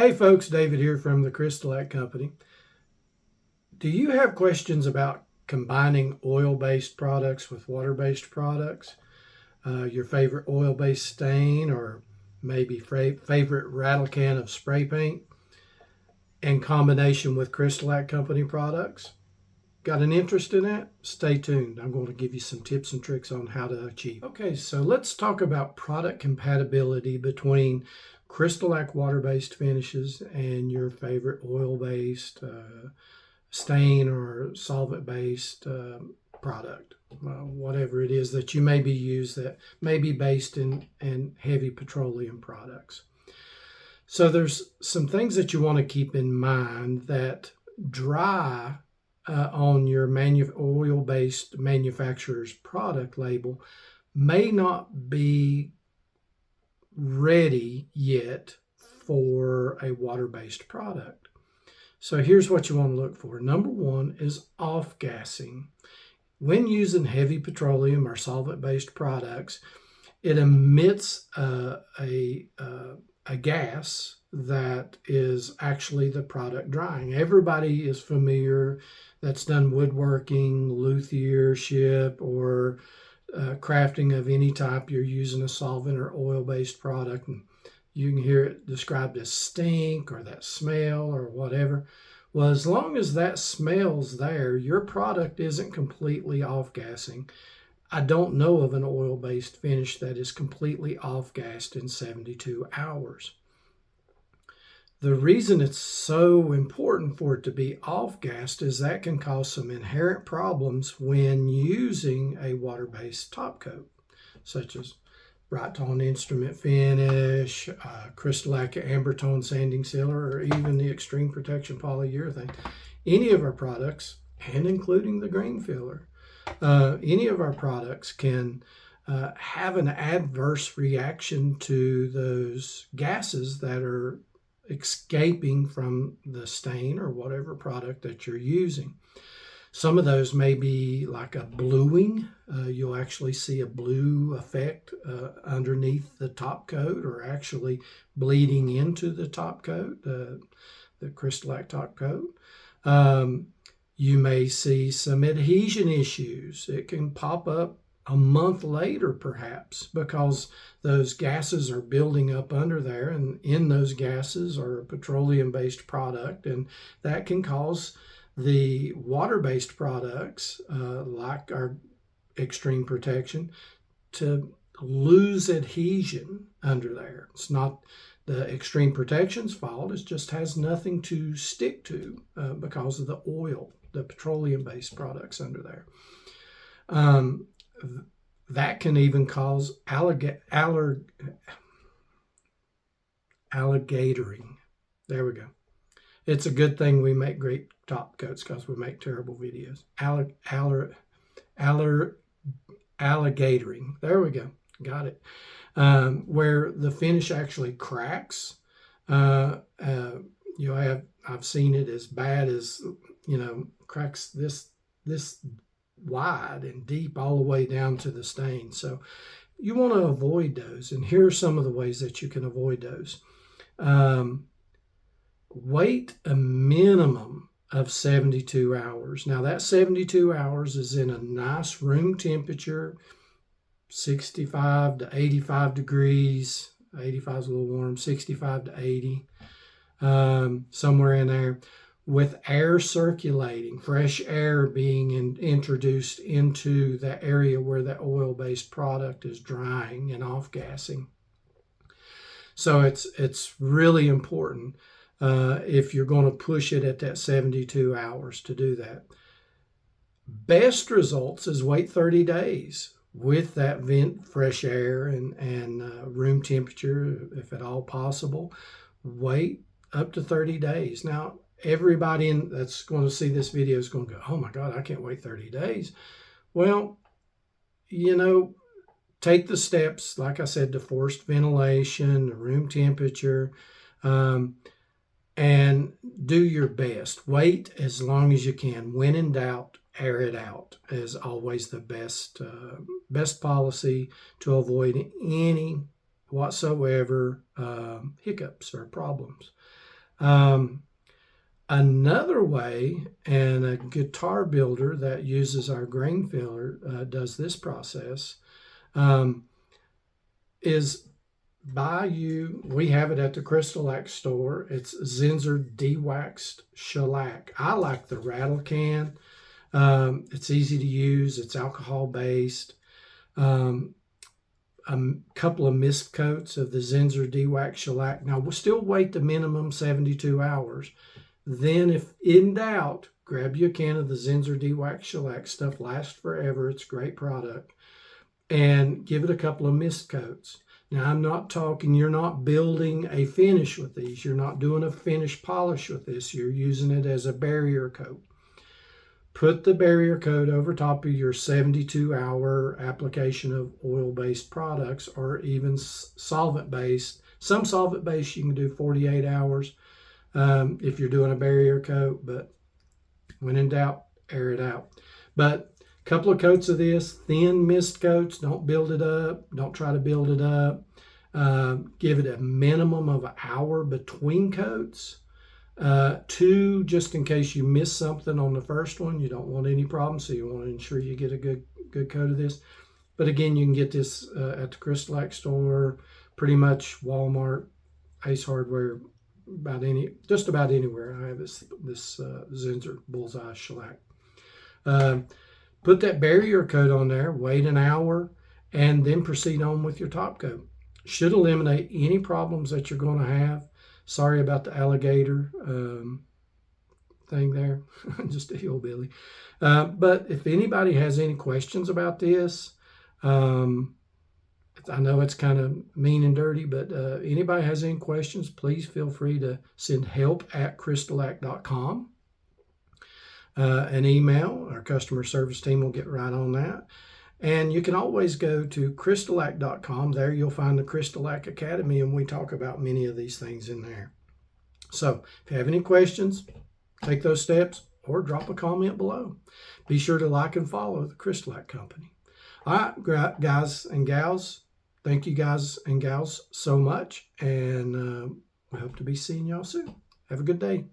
Hey folks, David here from the CrystaLac company. Do you have questions about combining oil-based products with water-based products? Your favorite oil-based stain or maybe favorite rattle can of spray paint in combination with CrystaLac company products? Got an interest in that? Stay tuned. I'm going to give you some tips and tricks on how to achieve. Okay, so let's talk about product compatibility between CrystaLac water-based finishes and your favorite oil-based stain or solvent-based product. Whatever it is that you may be used that may be based in heavy petroleum products. So there's some things that you want to keep in mind that dry on your oil-based manufacturer's product label may not be ready yet for a water-based product. So here's what you want to look for. Number one is off-gassing. When using heavy petroleum or solvent-based products, it emits a gas that is actually the product drying. Everybody is familiar that's done woodworking, luthiership, or crafting of any type. You're using a solvent or oil-based product, and you can hear it described as stink or that smell or whatever. Well, as long as that smell's there, your product isn't completely off-gassing. I don't know of an oil-based finish that is completely off-gassed in 72 hours. The reason it's so important for it to be off-gassed is that can cause some inherent problems when using a water-based top coat, such as Bright Tone Instrument Finish, CrystaLac Amber Tone Sanding Sealer, or even the Extreme Protection Polyurethane. Any of our products, and including the grain filler, any of our products can have an adverse reaction to those gases that are escaping from the stain or whatever product that you're using. Some of those may be like a bluing. You'll actually see a blue effect underneath the top coat, or actually bleeding into the top coat, the CrystaLac top coat. You may see some adhesion issues. It can pop up a month later perhaps, because those gases are building up under there, and in those gases are a petroleum-based product, and that can cause the water-based products like our Extreme Protection to lose adhesion under there. It's not the Extreme Protection's fault. It just has nothing to stick to because of the oil, the petroleum-based products under there. That can even cause alligatoring. There we go. It's a good thing we make great top coats, because we make terrible videos. Alligatoring. There we go. Got it. Where the finish actually cracks. I've seen it as bad as, cracks this wide and deep all the way down to the stain. So you want to avoid those. And here are some of the ways that you can avoid those. Wait a minimum of 72 hours. Now that 72 hours is in a nice room temperature, 65 to 85 degrees. 85 is a little warm, 65 to 80, somewhere in there, with air circulating, fresh air being introduced into the area where the oil-based product is drying and off-gassing. So it's really important if you're going to push it at that 72 hours to do that. Best results is wait 30 days with that vent fresh air and room temperature, if at all possible. Wait up to 30 days. Now, everybody that's going to see this video is going to go, oh my God, I can't wait 30 days. Well, take the steps, like I said, to forced ventilation, room temperature, and do your best. Wait as long as you can. When in doubt, air it out is always the best policy to avoid any whatsoever hiccups or problems. Um, Another way, and a guitar builder that uses our grain filler does this process, um, is we have it at the CrystaLac store. It's Zinsser de-waxed shellac. I like the rattle can. It's easy to use. It's alcohol based. Um, a couple of mist coats of the Zinsser de-waxed shellac. Now we'll still wait the minimum 72 hours. Then, if in doubt, grab you a can of the Zinsser de-waxed shellac. Stuff lasts forever. It's a great product. And give it a couple of mist coats. Now, I'm not talking, you're not building a finish with these. You're not doing a finish polish with this. You're using it as a barrier coat. Put the barrier coat over top of your 72-hour application of oil-based products, or even solvent-based. Some solvent-based you can do 48 hours if you're doing a barrier coat, but when in doubt, air it out. But a couple of coats of this, thin mist coats. Don't build it up. Don't try to build it up. Give it a minimum of an hour between coats. Two, just in case you miss something on the first one. You don't want any problems, so you want to ensure you get a good coat of this. But again, you can get this at the CrystaLac store, pretty much Walmart, Ace Hardware, just about anywhere. I have this Zinsser Bullseye shellac. Put that barrier coat on there, wait an hour, and then proceed on with your top coat. Should eliminate any problems that you're going to have. Sorry about the alligator thing there, just a hillbilly. But if anybody has any questions about this, I know it's kind of mean and dirty, but anybody has any questions, please feel free to send help@CrystaLac.com. An email. Our customer service team will get right on that. And you can always go to CrystaLac.com. There you'll find the CrystaLac Academy, and we talk about many of these things in there. So if you have any questions, take those steps or drop a comment below. Be sure to like and follow the CrystaLac Company. All right, guys and gals, thank you guys and gals so much, and we hope to be seeing y'all soon. Have a good day.